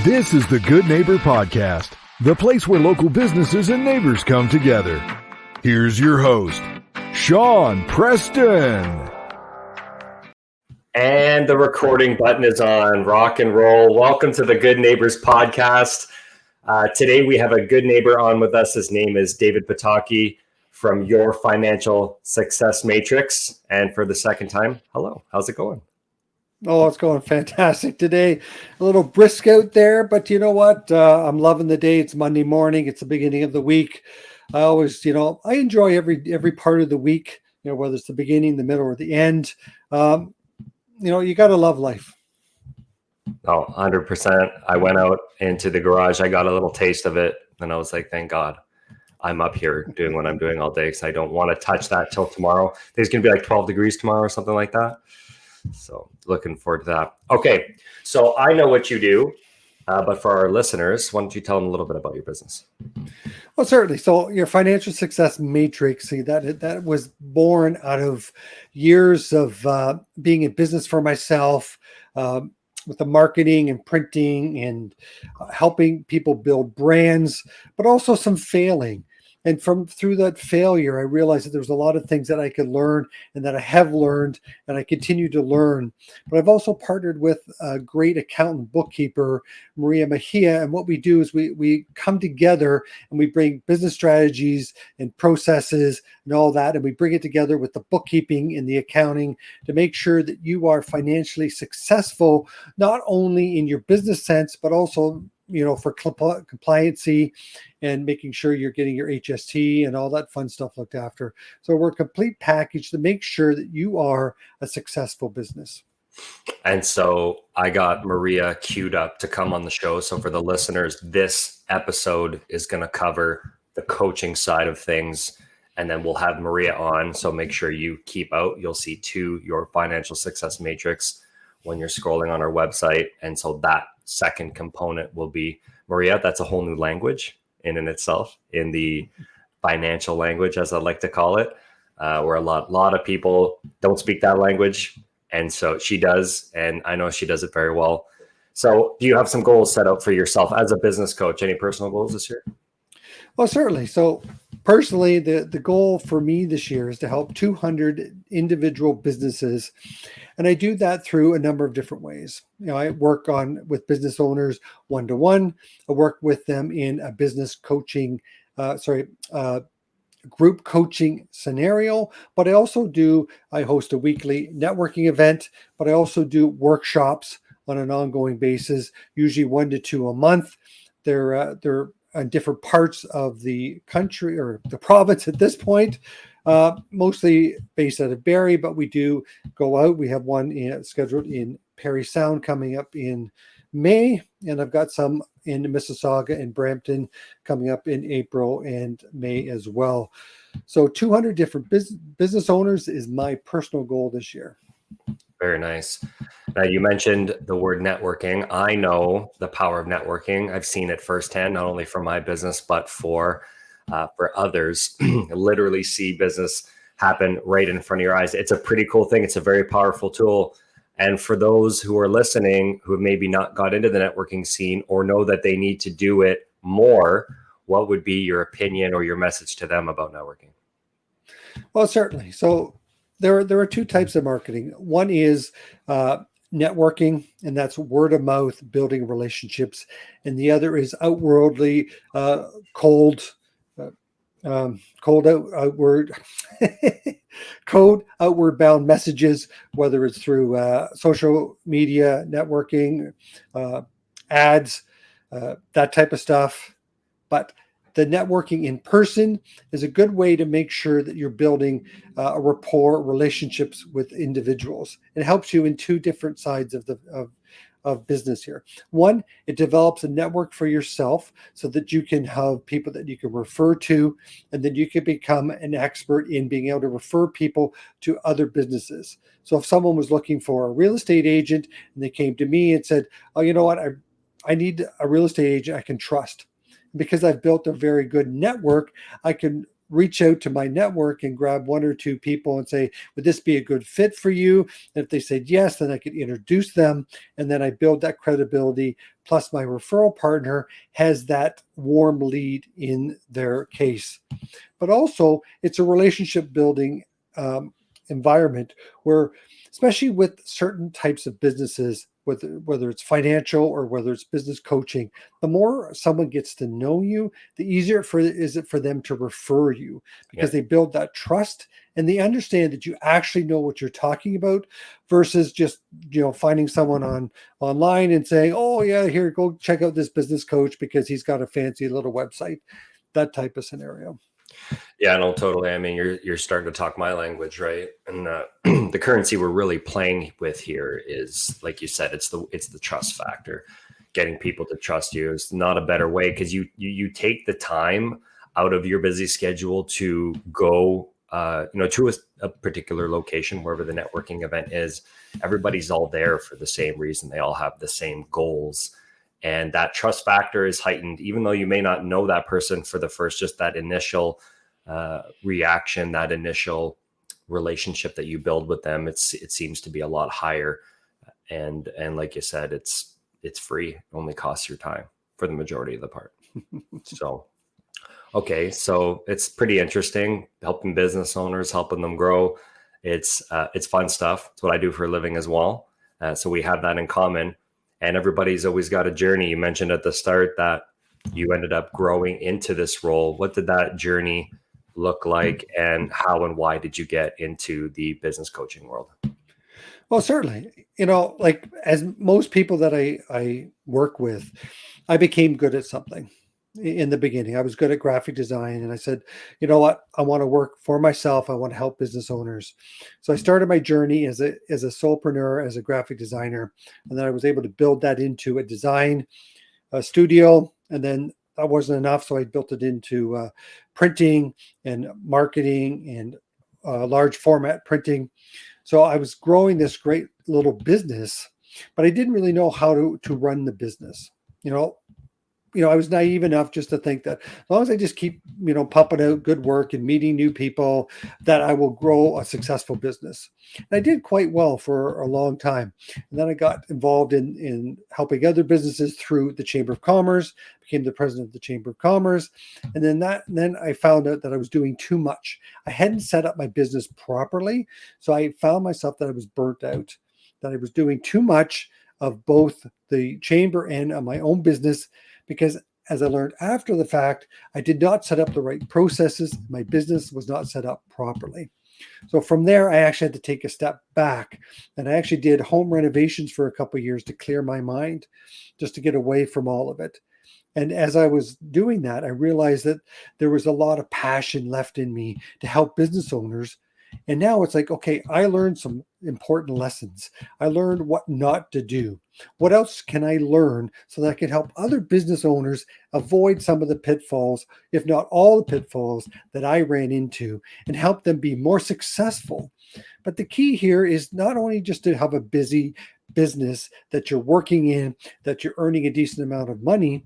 This is the Good Neighbor Podcast, the place where local businesses and neighbors come together. Here's your host, Sean Preston. And the recording button is on. Rock and roll. Welcome to the Good Neighbors Podcast. Today we have a good neighbor on with us. His name is David Potocki from Your Financial Success Matrix. And for the second time, hello. How's it going? Oh, it's going fantastic today. A little brisk out there, but you know what? I'm loving the day. It's Monday morning. It's the beginning of the week. I always, I enjoy every part of the week, whether it's the beginning, the middle, or the end. You got to love life. Oh, 100%. I went out into the garage. I got a little taste of it. And I was like, thank God I'm up here doing what I'm doing all day because I don't want to touch that till tomorrow. There's going to be like 12 degrees tomorrow or something like that. So looking forward to that. Okay, so I know what you do, but for our listeners, why don't you tell them a little bit about your business? Well, certainly. So your financial success matrix, that was born out of years of being in business for myself, with the marketing and printing and helping people build brands, but also some failing. And through that failure, I realized that there was a lot of things that I could learn and that I have learned and I continue to learn. But I've also partnered with a great accountant bookkeeper, Maria Mejia. And what we do is we come together and we bring business strategies and processes and all that. And we bring it together with the bookkeeping and the accounting to make sure that you are financially successful, not only in your business sense, but also for compliancy and making sure you're getting your HST and all that fun stuff looked after. So we're a complete package to make sure that you are a successful business. And so I got Maria queued up to come on the show. So for the listeners, this episode is going to cover the coaching side of things. And then we'll have Maria on. So make sure you keep out. You'll see Your Financial Success Matrix when you're scrolling on our website. And so that second component will be Maria. That's a whole new language in itself, in the financial language, as I like to call it, where a lot of people don't speak that language. And so she does, and I know she does it very well. So do you have some goals set out for yourself as a business coach? Any personal goals this year? Well, certainly. So personally, the goal for me this year is to help 200 individual businesses. And I do that through a number of different ways. I work with business owners one-to-one. I work with them in a business coaching, group coaching scenario. But I host a weekly networking event, but I also do workshops on an ongoing basis, usually 1 to 2 a month. They're on different parts of the country or the province at this point, mostly based out of Barrie, but we do go out. We have one scheduled in Parry Sound coming up in May, and I've got some in Mississauga and Brampton coming up in April and May as well. So 200 different business owners is my personal goal this year. Very nice. Now, you mentioned the word networking. I know the power of networking. I've seen it firsthand, not only for my business, but for others. Literally see business happen right in front of your eyes. It's a pretty cool thing. It's a very powerful tool. And for those who are listening, who have maybe not got into the networking scene or know that they need to do it more, what would be your opinion or your message to them about networking? Well, certainly. So there are two types of marketing. One is networking, and that's word of mouth, building relationships. And the other is outwardly, cold outward bound messages, whether it's through social media, networking, ads, that type of stuff. But the networking in person is a good way to make sure that you're building a rapport, relationships with individuals. It helps you in two different sides of business here. One, it develops a network for yourself so that you can have people that you can refer to, and then you can become an expert in being able to refer people to other businesses. So if someone was looking for a real estate agent and they came to me and said, oh, you know what, I need a real estate agent I can trust. Because I've built a very good network, I can reach out to my network and grab one or two people and say, would this be a good fit for you? And if they said yes, then I could introduce them. And then I build that credibility. Plus my referral partner has that warm lead in their case. But also it's a relationship building environment where, especially with certain types of businesses, whether it's financial or whether it's business coaching, the more someone gets to know you, the easier is it for them to refer you, because they build that trust and they understand that you actually know what you're talking about, versus just finding someone online and saying, oh yeah, here, go check out this business coach because he's got a fancy little website. That type of scenario. Yeah, no, totally. I mean, you're starting to talk my language, right? And the currency we're really playing with here is, like you said, it's the trust factor. Getting people to trust you is not a better way, because you take the time out of your busy schedule to go, to a particular location, wherever the networking event is. Everybody's all there for the same reason. They all have the same goals. And that trust factor is heightened, even though you may not know that person for the first, just that initial reaction, that initial relationship that you build with them, it seems to be a lot higher. And like you said, it's free. It only costs your time for the majority of the part. So, okay. So it's pretty interesting, helping business owners, helping them grow. It's fun stuff. It's what I do for a living as well. So we have that in common, and everybody's always got a journey. You mentioned at the start that you ended up growing into this role. What did that journey look like, and how and why did you get into the business coaching world? Well, certainly, like as most people that I work with, I became good at something in the beginning. I was good at graphic design, and I said, you know what, I want to work for myself. I want to help business owners. So I started my journey as a solopreneur, as a graphic designer, and then I was able to build that into a design studio, and then that wasn't enough. So I built it into printing and marketing and large format printing. So I was growing this great little business, but I didn't really know how to run the business. I was naive enough just to think that as long as I just keep, pumping out good work and meeting new people, that I will grow a successful business. And I did quite well for a long time. And then I got involved in helping other businesses through the Chamber of Commerce, became the president of the Chamber of Commerce. And then I found out that I was doing too much. I hadn't set up my business properly. So I found myself that I was burnt out, that I was doing too much of both the chamber and of my own business, because as I learned after the fact, I did not set up the right processes. My business was not set up properly. So from there, I actually had to take a step back, and I actually did home renovations for a couple of years to clear my mind, just to get away from all of it. And as I was doing that, I realized that there was a lot of passion left in me to help business owners. And now it's like, okay, I learned some important lessons. I learned what not to do. What else can I learn so that I can help other business owners avoid some of the pitfalls, if not all the pitfalls that I ran into, and help them be more successful? But the key here is not only just to have a busy business that you're working in, that you're earning a decent amount of money.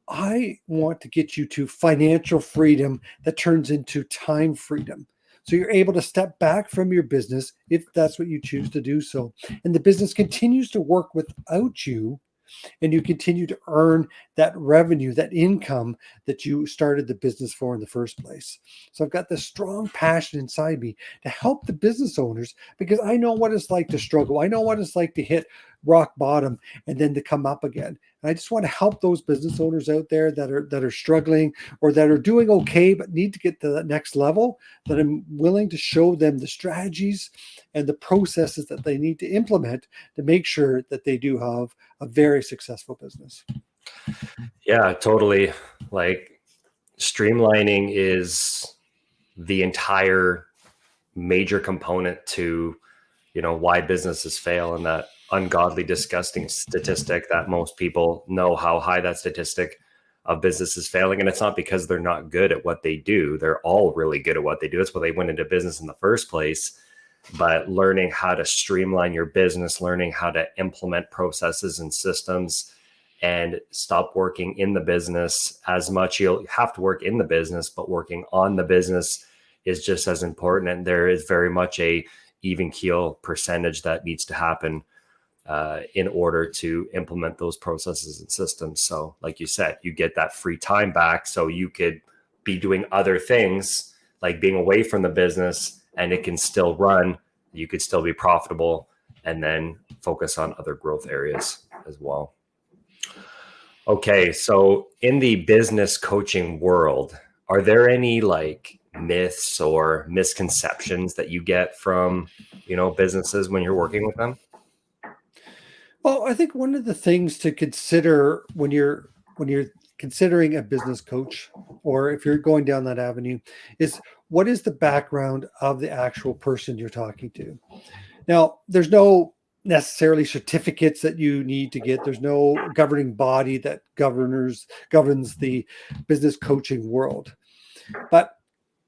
I want to get you to financial freedom that turns into time freedom. So you're able to step back from your business if that's what you choose to do so. And the business continues to work without you, and you continue to earn that revenue, that income that you started the business for in the first place. So I've got this strong passion inside me to help the business owners, because I know what it's like to struggle. I know what it's like to hit rock bottom and then to come up again. And I just want to help those business owners out there that are struggling, or that are doing okay but need to get to that next level, that I'm willing to show them the strategies and the processes that they need to implement to make sure that they do have a very successful business. Yeah, totally. Like, streamlining is the entire major component to, why businesses fail, and that ungodly, disgusting statistic that most people know how high that statistic of businesses failing. And it's not because they're not good at what they do. They're all really good at what they do. That's why they went into business in the first place. But learning how to streamline your business, learning how to implement processes and systems, and stop working in the business as much. You'll have to work in the business, but working on the business is just as important. And there is very much a even keel percentage that needs to happen in order to implement those processes and systems. So like you said, you get that free time back, so you could be doing other things like being away from the business, and it can still run. You could still be profitable and then focus on other growth areas as well. Okay, so in the business coaching world, are there any like myths or misconceptions that you get from, businesses when you're working with them? Well, I think one of the things to consider when you're considering a business coach, or if you're going down that avenue, is what is the background of the actual person you're talking to. Now, there's no necessarily certificates that you need to get. There's no governing body that governs the business coaching world. But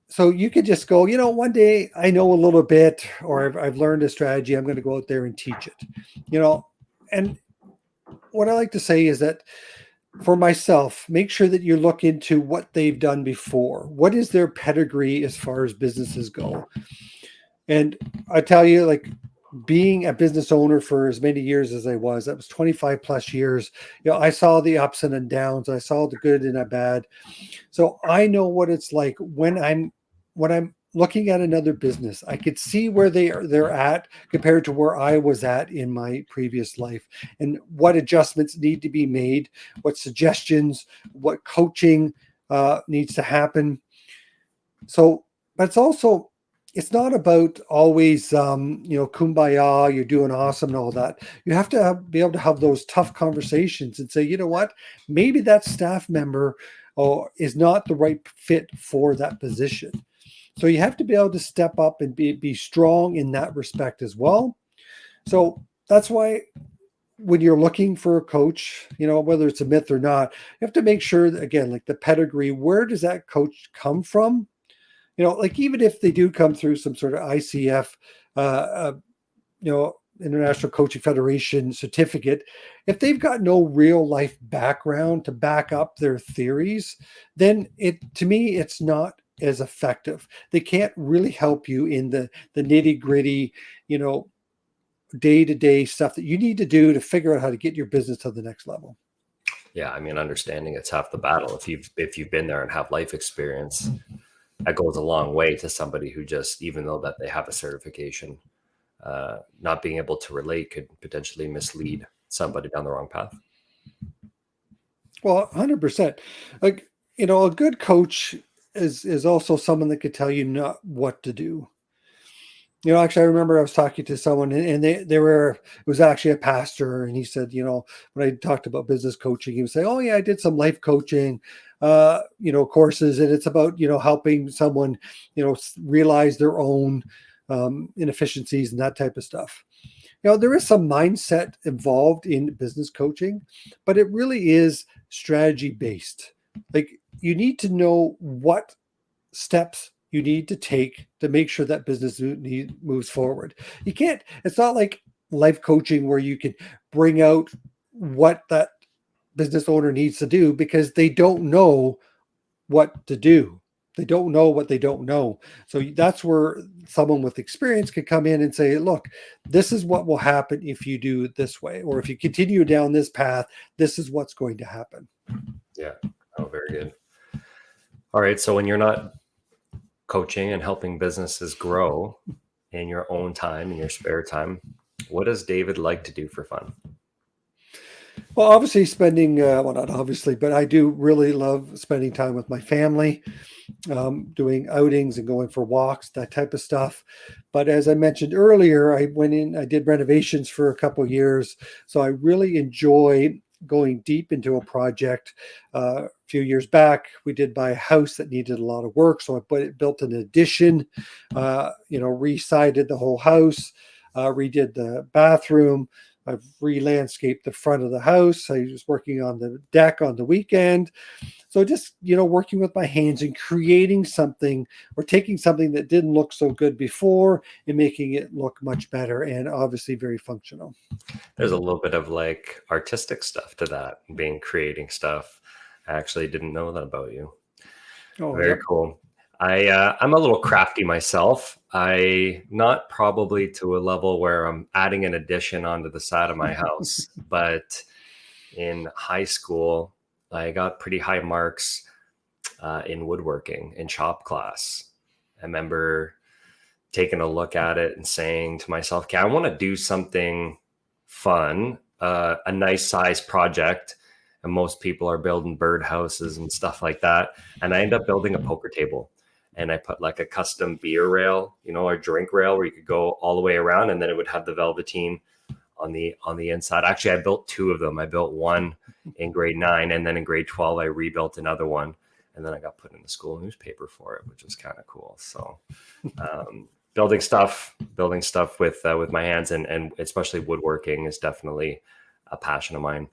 so you could just go, one day I know a little bit, or I've learned a strategy. I'm going to go out there and teach it, and what I like to say is that for myself, make sure that you look into what they've done before. What is their pedigree as far as businesses go? And I tell you, like, being a business owner for as many years as I was, that was 25 plus years. I saw the ups and the downs. I saw the good and the bad. So I know what it's like when I'm looking at another business. I could see where they're at compared to where I was at in my previous life, and what adjustments need to be made, what suggestions, what coaching needs to happen. So, but it's not about always, kumbaya, you're doing awesome and all that. You have to be able to have those tough conversations and say, you know what, maybe that staff member is not the right fit for that position. So you have to be able to step up and be strong in that respect as well. So that's why when you're looking for a coach, whether it's a myth or not, you have to make sure that, again, like the pedigree, where does that coach come from? Like even if they do come through some sort of ICF, International Coaching Federation certificate, if they've got no real life background to back up their theories, then to me, it's not as effective. They can't really help you in the nitty gritty, day-to-day stuff that you need to do to figure out how to get your business to the next level. Yeah, I mean, understanding it's half the battle. If you've been there and have life experience, that goes a long way to somebody who just, even though that they have a certification, not being able to relate could potentially mislead somebody down the wrong path. Well, 100%. Like, a good coach is also someone that could tell you not what to do. Actually, I remember I was talking to someone, and it was actually a pastor, and he said, when I talked about business coaching, he would say, "Oh yeah, I did some life coaching, courses, and it's about, helping someone, realize their own inefficiencies and that type of stuff." There is some mindset involved in business coaching, but it really is strategy based. Like, you need to know what steps you need to take to make sure that business moves forward. It's not like life coaching where you can bring out what that business owner needs to do, because they don't know what to do. They don't know what they don't know. So that's where someone with experience could come in and say, look, this is what will happen if you do it this way, or if you continue down this path, this is what's going to happen. Yeah. Oh, very good. All right. So when you're not coaching and helping businesses grow in your own time, in your spare time, what does David like to do for fun? Well, obviously not obviously, but I do really love spending time with my family, doing outings and going for walks, that type of stuff. But as I mentioned earlier, I did renovations for a couple of years. So I really enjoy going deep into a project. A few years back, we did buy a house that needed a lot of work. So I built an addition, re-sided the whole house, redid the bathroom, I've re-landscaped the front of the house. I was working on the deck on the weekend. So just, working with my hands and creating something, or taking something that didn't look so good before and making it look much better, and obviously very functional. There's a little bit of like artistic stuff to that, being creating stuff. I actually didn't know that about you. Oh, Very yep. cool. I'm a little crafty myself. I not probably to a level where I'm adding an addition onto the side of my house, but in high school, I got pretty high marks in woodworking in shop class. I remember taking a look at it and saying to myself, okay, I want to do something fun, a nice size project. And most people are building birdhouses and stuff like that. And I ended up building a poker table. And I put like a custom beer rail, or drink rail where you could go all the way around, and then it would have the velveteen on the inside. Actually, I built two of them. I built one in grade 9, and then in grade 12, I rebuilt another one. And then I got put in the school newspaper for it, which was kind of cool. So building stuff with my hands, and especially woodworking is definitely a passion of mine.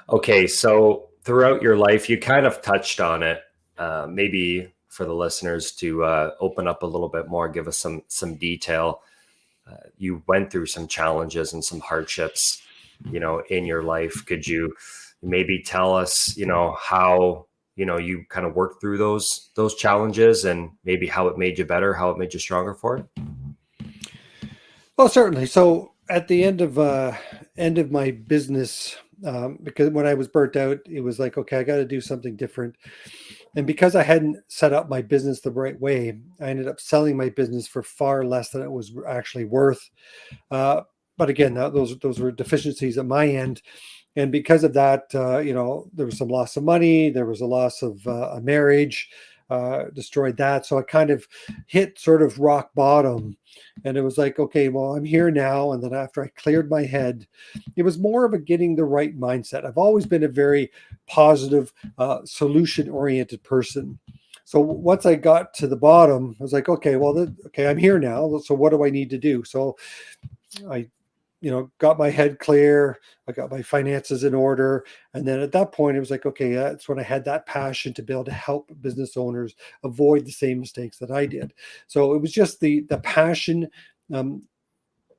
Okay, so throughout your life, you kind of touched on it. Maybe for the listeners to open up a little bit more, give us some detail. You went through some challenges and some hardships, in your life. Could you maybe tell us, how you kind of worked through those challenges, and maybe how it made you better, how it made you stronger for it? Well, certainly. So at the end of my business, because when I was burnt out, it was like, okay, I got to do something different. And because I hadn't set up my business the right way, I ended up selling my business for far less than it was actually worth. But again, those were deficiencies at my end. And because of that, there was some loss of money, there was a loss of a marriage, destroyed that. So I kind of hit sort of rock bottom, and it was like, okay, well, I'm here now. And then after I cleared my head, it was more of a getting the right mindset. I've always been a very positive, solution oriented person. So once I got to the bottom, I was like, okay, well, okay, I'm here now. So what do I need to do? So I got my head clear. I got my finances in order. And then at that point, it was like, okay, that's when I had that passion to be able to help business owners avoid the same mistakes that I did. So it was just the passion, um,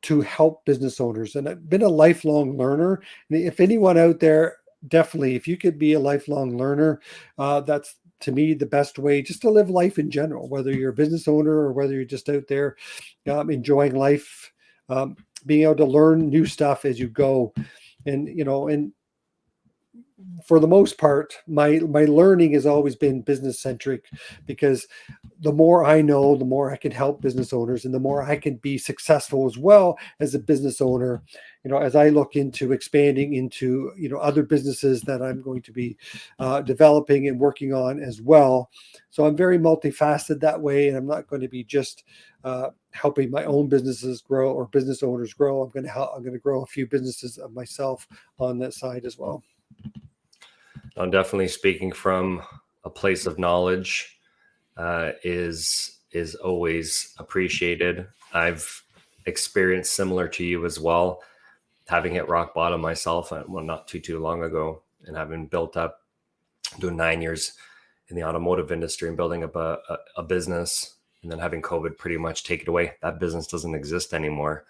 to help business owners. And I've been a lifelong learner. And if anyone out there, definitely, if you could be a lifelong learner, that's to me the best way just to live life in general, whether you're a business owner or whether you're just out there enjoying life, being able to learn new stuff as you go. And for the most part, my learning has always been business centric, because the more I know, the more I can help business owners, and the more I can be successful as well as a business owner. As I look into expanding into other businesses that I'm going to be developing and working on as well. So I'm very multifaceted that way, and I'm not going to be just helping my own businesses grow or business owners grow. I'm going to grow a few businesses of myself on that side as well. I'm definitely speaking from a place of knowledge. Is always appreciated. I've experienced similar to you as well, having hit rock bottom myself, well, not too long ago, and having built up, doing 9 years in the automotive industry and building up a business, and then having COVID pretty much take it away. That business doesn't exist anymore.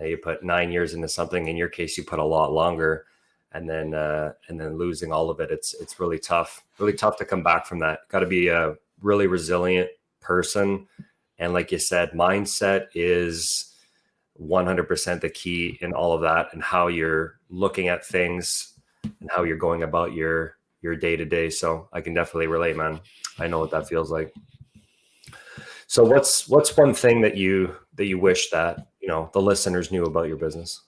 You put 9 years into something. In your case, you put a lot longer, and then losing all of it. It's really tough to come back from that. Got to be a really resilient person. And like you said, mindset is 100% the key in all of that, and how you're looking at things and how you're going about your day to day. So I can definitely relate, man. I know what that feels like. So what's one thing that you wish that, the listeners knew about your business?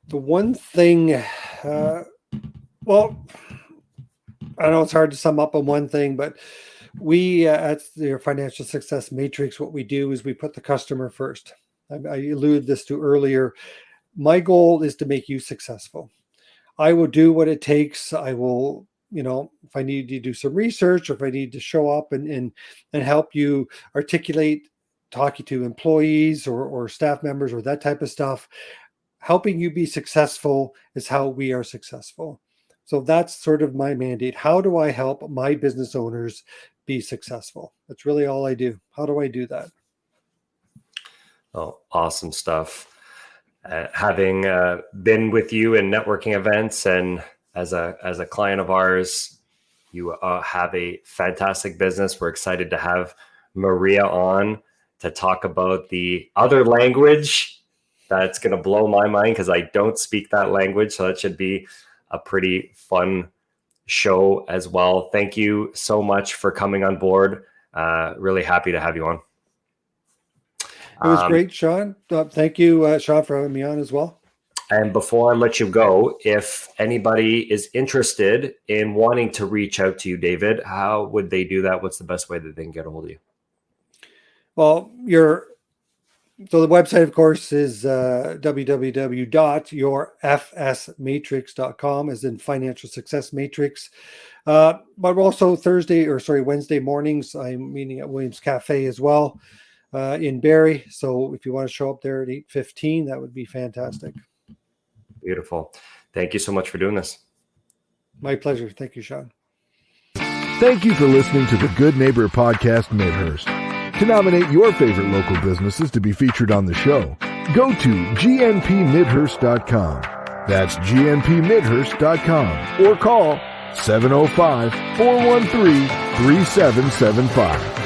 The one thing, well, I know it's hard to sum up on one thing, but we at the Financial Success Matrix, what we do is we put the customer first. I alluded this to earlier. My goal is to make you successful. I will do what it takes. I will, if I need to do some research, or if I need to show up and help you articulate talking to employees or staff members or that type of stuff. Helping you be successful is how we are successful. So that's sort of my mandate. How do I help my business owners be successful? That's really all I do. How do I do that? Oh, awesome stuff. Having been with you in networking events and as a client of ours, you have a fantastic business. We're excited to have Maria on to talk about the other language that's going to blow my mind because I don't speak that language. So that should be a pretty fun show as well. Thank you so much for coming on board. Really happy to have you on. It was great, Sean. Thank you, Sean, for having me on as well. And before I let you go, if anybody is interested in wanting to reach out to you, David, how would they do that? What's the best way that they can get a hold of you? Well, so the website, of course, is www.yourfsmatrix.com, as in Financial Success Matrix. But also Wednesday mornings, I'm meeting at Williams Cafe as well. In Barrie. So if you want to show up there at 8:15, that would be fantastic. Beautiful. Thank you so much for doing this. My pleasure. Thank you, Sean. Thank you for listening to the Good Neighbor Podcast Midhurst. To nominate your favorite local businesses to be featured on the show, go to gnpmidhurst.com. That's gnpmidhurst.com or call 705-413-3775.